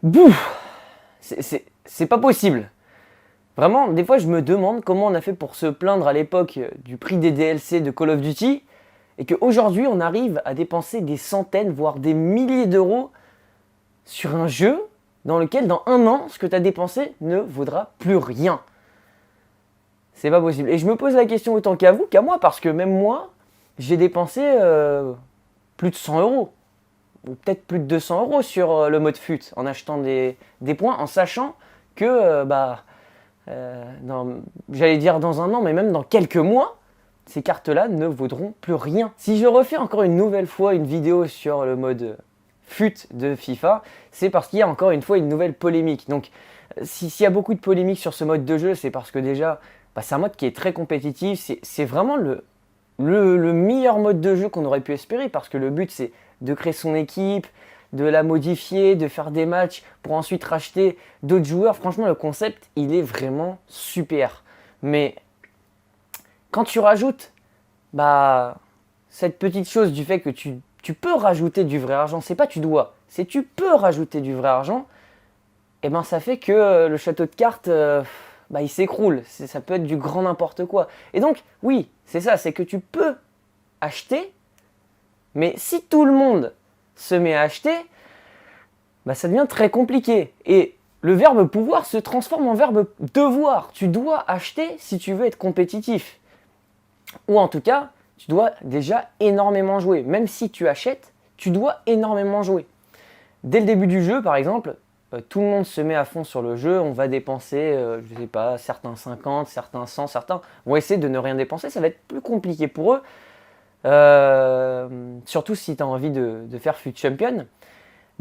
Bouf, c'est pas possible. Vraiment, des fois, je me demande comment on a fait pour se plaindre à l'époque du prix des DLC de Call of Duty et qu'aujourd'hui, on arrive à dépenser des centaines, voire des milliers d'euros sur un jeu dans lequel, dans un an, ce que tu as dépensé ne vaudra plus rien. C'est pas possible. Et je me pose la question autant qu'à vous, qu'à moi, parce que même moi, j'ai dépensé plus de 100 euros, ou peut-être plus de 200 euros sur le mode FUT, en achetant des points, en sachant que, j'allais dire dans un an, mais même dans quelques mois, ces cartes-là ne vaudront plus rien. Si je refais encore une nouvelle fois une vidéo sur le mode FUT de FIFA, c'est parce qu'il y a encore une fois une nouvelle polémique. Donc, s'il y a beaucoup de polémiques sur ce mode de jeu, c'est parce que déjà, c'est un mode qui est très compétitif. C'est vraiment le meilleur mode de jeu qu'on aurait pu espérer, parce que le but, c'est de créer son équipe, de la modifier, de faire des matchs pour ensuite racheter d'autres joueurs. Franchement, le concept, il est vraiment super. Mais quand tu rajoutes cette petite chose du fait que tu peux rajouter du vrai argent, c'est pas tu dois, c'est tu peux rajouter du vrai argent, et ça fait que le château de cartes, il s'écroule. Ça peut être du grand n'importe quoi. Et donc, oui, c'est ça, c'est que tu peux acheter, mais si tout le monde se met à acheter, ça devient très compliqué. Et le verbe pouvoir se transforme en verbe devoir. Tu dois acheter si tu veux être compétitif. Ou en tout cas, tu dois déjà énormément jouer. Même si tu achètes, tu dois énormément jouer. Dès le début du jeu, par exemple, tout le monde se met à fond sur le jeu. On va dépenser, je ne sais pas, certains 50, certains 100, certains vont essayer de ne rien dépenser. Ça va être plus compliqué pour eux. Surtout si tu as envie de faire FUT Champion.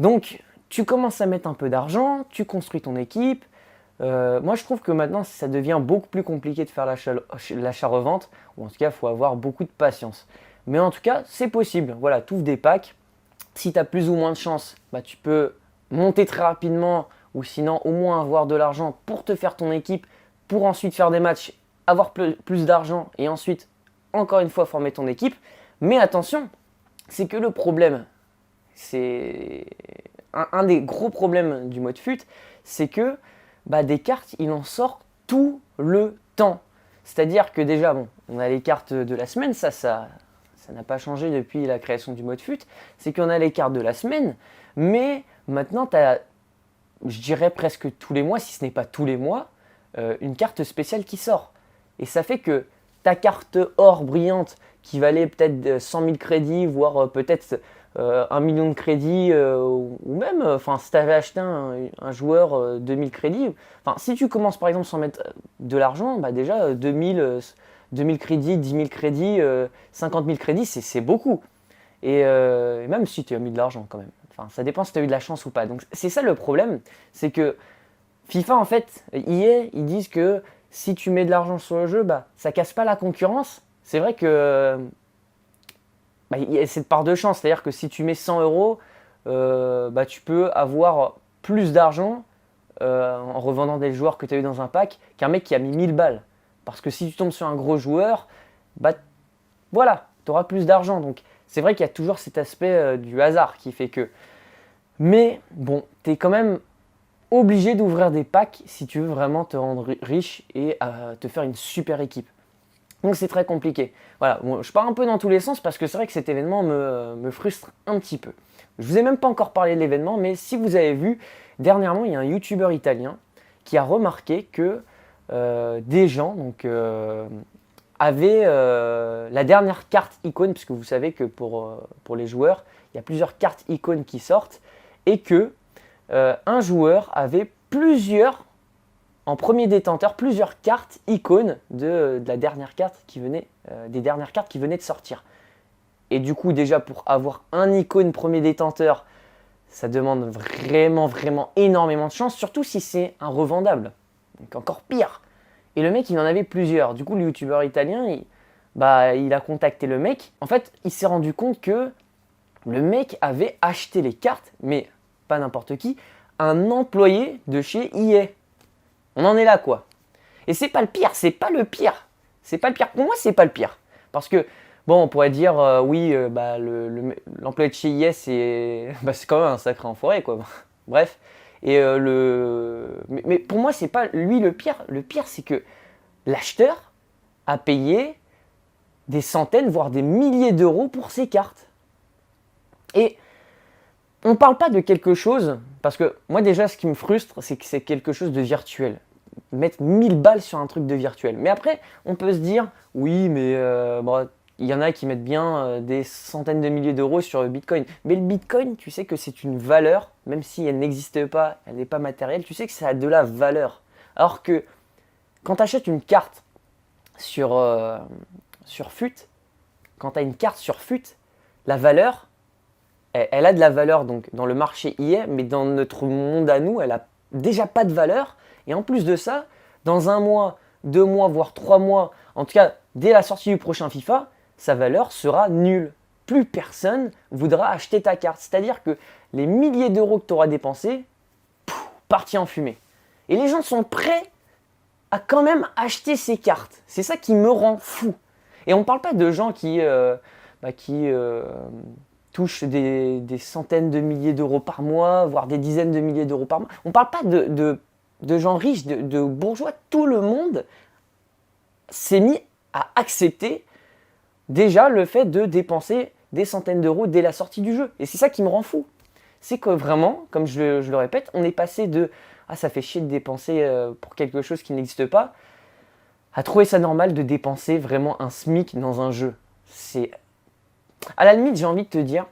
Donc, tu commences à mettre un peu d'argent, tu construis ton équipe. Moi, je trouve que maintenant, ça devient beaucoup plus compliqué de faire l'achat-revente. Ou en tout cas, il faut avoir beaucoup de patience. Mais en tout cas, c'est possible. Voilà, tu ouvres des packs. Si tu as plus ou moins de chance, tu peux monter très rapidement, ou sinon au moins avoir de l'argent pour te faire ton équipe, pour ensuite faire des matchs, avoir plus d'argent et ensuite, encore une fois, former ton équipe. Mais attention, c'est que le problème, c'est un des gros problèmes du mode FUT, c'est que des cartes, il en sort tout le temps. C'est-à-dire que déjà, on a les cartes de la semaine, ça n'a pas changé depuis la création du mode FUT, c'est qu'on a les cartes de la semaine, mais maintenant, tu as, je dirais presque tous les mois, si ce n'est pas tous les mois, une carte spéciale qui sort. Et ça fait que ta carte or brillante, qui valait peut-être 100 000 crédits, voire peut-être 1 million de crédits, ou même, si tu avais acheté un joueur 2000 crédits, si tu commences par exemple sans mettre de l'argent, déjà 2000 crédits, 10 000 crédits, 50 000 crédits, c'est beaucoup. Et même si tu as mis de l'argent quand même. Ça dépend si tu as eu de la chance ou pas. Donc c'est ça le problème, c'est que FIFA en fait, EA, ils disent que si tu mets de l'argent sur le jeu, ça casse pas la concurrence. C'est vrai que il y a cette part de chance, c'est-à-dire que si tu mets 100 euros, tu peux avoir plus d'argent en revendant des joueurs que tu as eu dans un pack qu'un mec qui a mis 1000 balles. Parce que si tu tombes sur un gros joueur, voilà, tu auras plus d'argent. Donc c'est vrai qu'il y a toujours cet aspect du hasard qui fait que. Mais bon, tu es quand même obligé d'ouvrir des packs si tu veux vraiment te rendre riche et te faire une super équipe. Donc c'est très compliqué. Voilà, je pars un peu dans tous les sens parce que c'est vrai que cet événement me frustre un petit peu. Je vous ai même pas encore parlé de l'événement, mais si vous avez vu, dernièrement, il y a un youtubeur italien qui a remarqué que des gens avaient la dernière carte icône, puisque vous savez que pour les joueurs, il y a plusieurs cartes icônes qui sortent, et que un joueur avait en premier détenteur, plusieurs cartes icônes de la dernière carte des dernières cartes qui venaient de sortir. Et du coup, déjà pour avoir un icône premier détenteur, ça demande vraiment, vraiment énormément de chance, surtout si c'est un revendable. Donc encore pire. Et le mec, il en avait plusieurs. Du coup, le youtubeur italien, il a contacté le mec. En fait, il s'est rendu compte que le mec avait acheté les cartes, mais pas n'importe qui, un employé de chez EA. On en est là, quoi. Et c'est pas le pire, c'est pas le pire. C'est pas le pire. Pour moi, c'est pas le pire. Parce que, on pourrait dire, oui, l'employé de chez EA, c'est quand même un sacré enfoiré, quoi. Bref. Et mais pour moi, c'est pas lui le pire. Le pire, c'est que l'acheteur a payé des centaines, voire des milliers d'euros pour ces cartes. Et on ne parle pas de quelque chose, parce que moi déjà, ce qui me frustre, c'est que c'est quelque chose de virtuel. Mettre 1000 balles sur un truc de virtuel. Mais après, on peut se dire, oui, mais bon, il y en a qui mettent bien des centaines de milliers d'euros sur le Bitcoin. Mais le Bitcoin, tu sais que c'est une valeur, même si elle n'existe pas, elle n'est pas matérielle, tu sais que ça a de la valeur. Alors que quand tu achètes une carte sur FUT, quand tu as une carte sur FUT, la valeur, elle a de la valeur donc dans le marché IA, mais dans notre monde à nous, elle n'a déjà pas de valeur. Et en plus de ça, dans 1 mois, 2 mois, voire 3 mois, en tout cas dès la sortie du prochain FIFA, sa valeur sera nulle. Plus personne voudra acheter ta carte. C'est-à-dire que les milliers d'euros que tu auras dépensés, partis en fumée. Et les gens sont prêts à quand même acheter ces cartes. C'est ça qui me rend fou. Et on ne parle pas de gens qui touchent des centaines de milliers d'euros par mois, voire des dizaines de milliers d'euros par mois. On ne parle pas de gens riches, de bourgeois. Tout le monde s'est mis à accepter déjà le fait de dépenser des centaines d'euros dès la sortie du jeu. Et c'est ça qui me rend fou. C'est que vraiment, comme je le répète, on est passé de « Ah, ça fait chier de dépenser pour quelque chose qui n'existe pas » à trouver ça normal de dépenser vraiment un SMIC dans un jeu. C'est... À la limite, j'ai envie de te dire,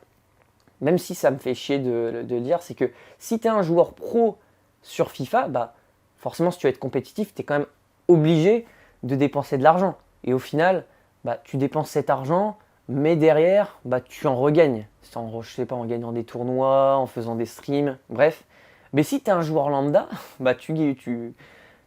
même si ça me fait chier de le dire, c'est que si tu es un joueur pro sur FIFA, bah, forcément, si tu veux être compétitif, tu es quand même obligé de dépenser de l'argent. Et au final, bah, tu dépenses cet argent, mais derrière, bah, tu en regagnes. Je sais pas, en gagnant des tournois, en faisant des streams, bref. Mais si tu es un joueur lambda, bah,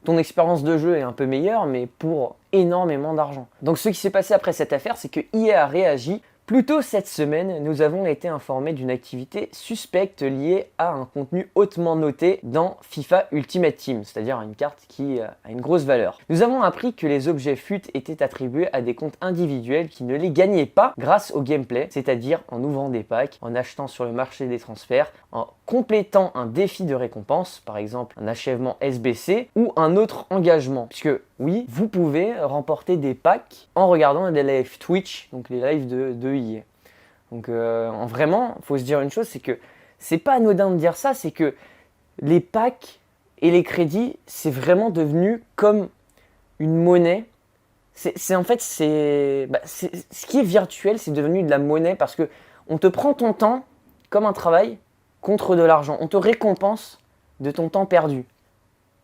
ton expérience de jeu est un peu meilleure, mais pour énormément d'argent. Donc ce qui s'est passé après cette affaire, c'est que EA a réagi. Plus tôt cette semaine, nous avons été informés d'une activité suspecte liée à un contenu hautement noté dans FIFA Ultimate Team, c'est-à-dire une carte qui a une grosse valeur. Nous avons appris que les objets FUT étaient attribués à des comptes individuels qui ne les gagnaient pas grâce au gameplay, c'est-à-dire en ouvrant des packs, en achetant sur le marché des transferts, en complétant un défi de récompense, par exemple un achèvement SBC ou un autre engagement. Puisque oui, vous pouvez remporter des packs en regardant des lives Twitch, donc les lives de EA. Donc vraiment, il faut se dire une chose, c'est que c'est pas anodin de dire ça, c'est que les packs et les crédits, c'est vraiment devenu comme une monnaie. Ce qui est virtuel, c'est devenu de la monnaie parce que on te prend ton temps comme un travail contre de l'argent. On te récompense de ton temps perdu.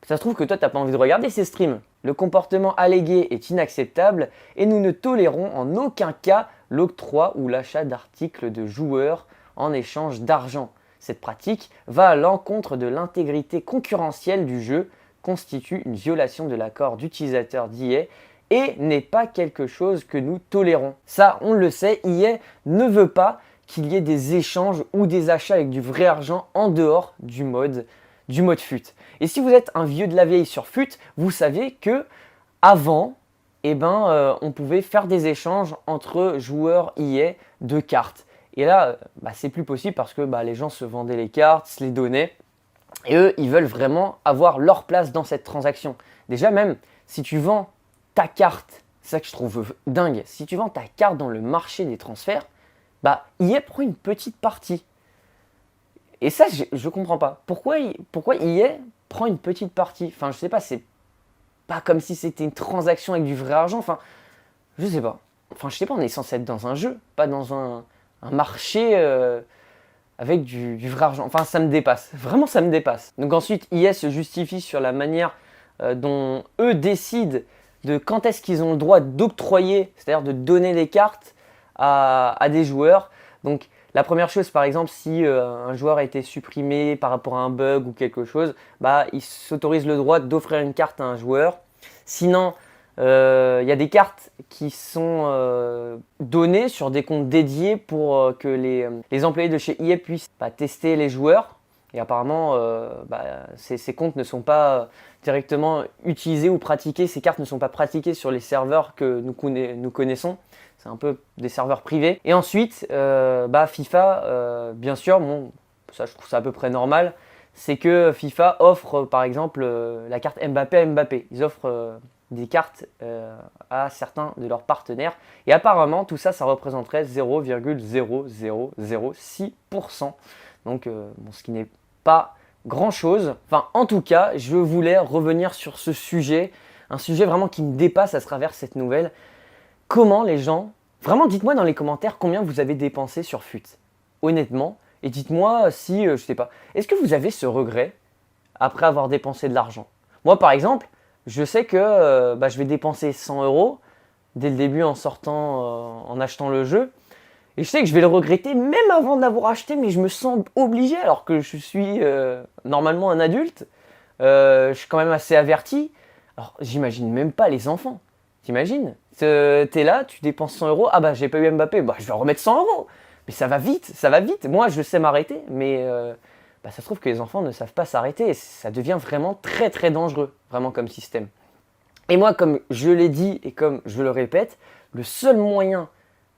Ça se trouve que toi, tu n'as pas envie de regarder ces streams. Le comportement allégué est inacceptable et nous ne tolérons en aucun cas l'octroi ou l'achat d'articles de joueurs en échange d'argent. Cette pratique va à l'encontre de l'intégrité concurrentielle du jeu, constitue une violation de l'accord d'utilisateur d'EA et n'est pas quelque chose que nous tolérons. Ça, on le sait, EA ne veut pas qu'il y ait des échanges ou des achats avec du vrai argent en dehors du mode FUT. Et si vous êtes un vieux de la vieille sur FUT, vous savez que avant, on pouvait faire des échanges entre joueurs EA de cartes. Et là, c'est plus possible parce que les gens se vendaient les cartes, se les donnaient. Et eux, ils veulent vraiment avoir leur place dans cette transaction. Déjà, même si tu vends ta carte, c'est ça que je trouve dingue, si tu vends ta carte dans le marché des transferts, EA prend une petite partie. Et ça, je ne comprends pas. Pourquoi EA prend une petite partie? Enfin, je sais pas, c'est pas comme si c'était une transaction avec du vrai argent. Enfin, je sais pas. Enfin, je sais pas, on est censé être dans un jeu, pas dans un marché avec du vrai argent. Enfin, ça me dépasse. Vraiment, ça me dépasse. Donc ensuite, EA se justifie sur la manière dont eux décident de quand est-ce qu'ils ont le droit d'octroyer, c'est-à-dire de donner des cartes à des joueurs. Donc, la première chose, par exemple, si un joueur a été supprimé par rapport à un bug ou quelque chose, il s'autorise le droit d'offrir une carte à un joueur. Sinon, il y a des cartes qui sont données sur des comptes dédiés pour que les employés de chez EA puissent tester les joueurs. Et apparemment, ces comptes ne sont pas directement utilisés ou pratiqués. Ces cartes ne sont pas pratiquées sur les serveurs que nous connaissons. C'est un peu des serveurs privés. Et ensuite, FIFA, bien sûr, ça je trouve ça à peu près normal. c'est que FIFA offre par exemple la carte Mbappé à Mbappé. Ils offrent des cartes à certains de leurs partenaires. Et apparemment, tout ça, ça représenterait 0,0006%. Donc, bon, ce qui n'est pas grand-chose. Enfin, en tout cas, je voulais revenir sur ce sujet. Un sujet vraiment qui me dépasse à travers cette nouvelle. Comment les gens... Vraiment, dites-moi dans les commentaires combien vous avez dépensé sur FUT. Honnêtement. Et dites-moi si, je sais pas, est-ce que vous avez ce regret après avoir dépensé de l'argent? Moi, par exemple, je sais que je vais dépenser 100 euros dès le début en sortant, en achetant le jeu. Et je sais que je vais le regretter même avant de l'avoir acheté, mais je me sens obligé alors que je suis normalement un adulte. Je suis quand même assez averti. Alors, j'imagine même pas les enfants. T'imagines? T'es là, tu dépenses 100 euros. Ah bah, j'ai pas eu Mbappé, bah je vais remettre 100 euros. Mais ça va vite, ça va vite. Moi, je sais m'arrêter, mais ça se trouve que les enfants ne savent pas s'arrêter. Et ça devient vraiment très très dangereux, vraiment comme système. Et moi, comme je l'ai dit et comme je le répète, le seul moyen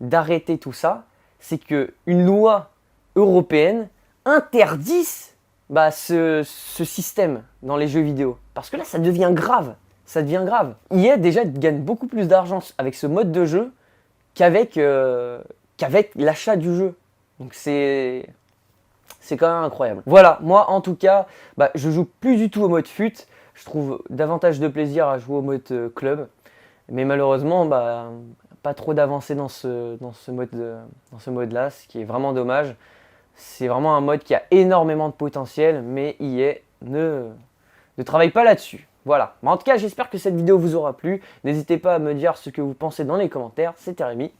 d'arrêter tout ça, c'est qu'une loi européenne interdise ce système dans les jeux vidéo. Parce que là, ça devient grave. Ça devient grave. EA déjà gagne beaucoup plus d'argent avec ce mode de jeu qu'avec l'achat du jeu. Donc c'est quand même incroyable. Voilà, moi en tout cas, je joue plus du tout au mode FUT. Je trouve davantage de plaisir à jouer au mode club. Mais malheureusement, pas trop d'avancée dans ce mode-là, ce qui est vraiment dommage. C'est vraiment un mode qui a énormément de potentiel, mais EA ne travaille pas là-dessus. Voilà. En tout cas, j'espère que cette vidéo vous aura plu. N'hésitez pas à me dire ce que vous pensez dans les commentaires. C'était Rémi.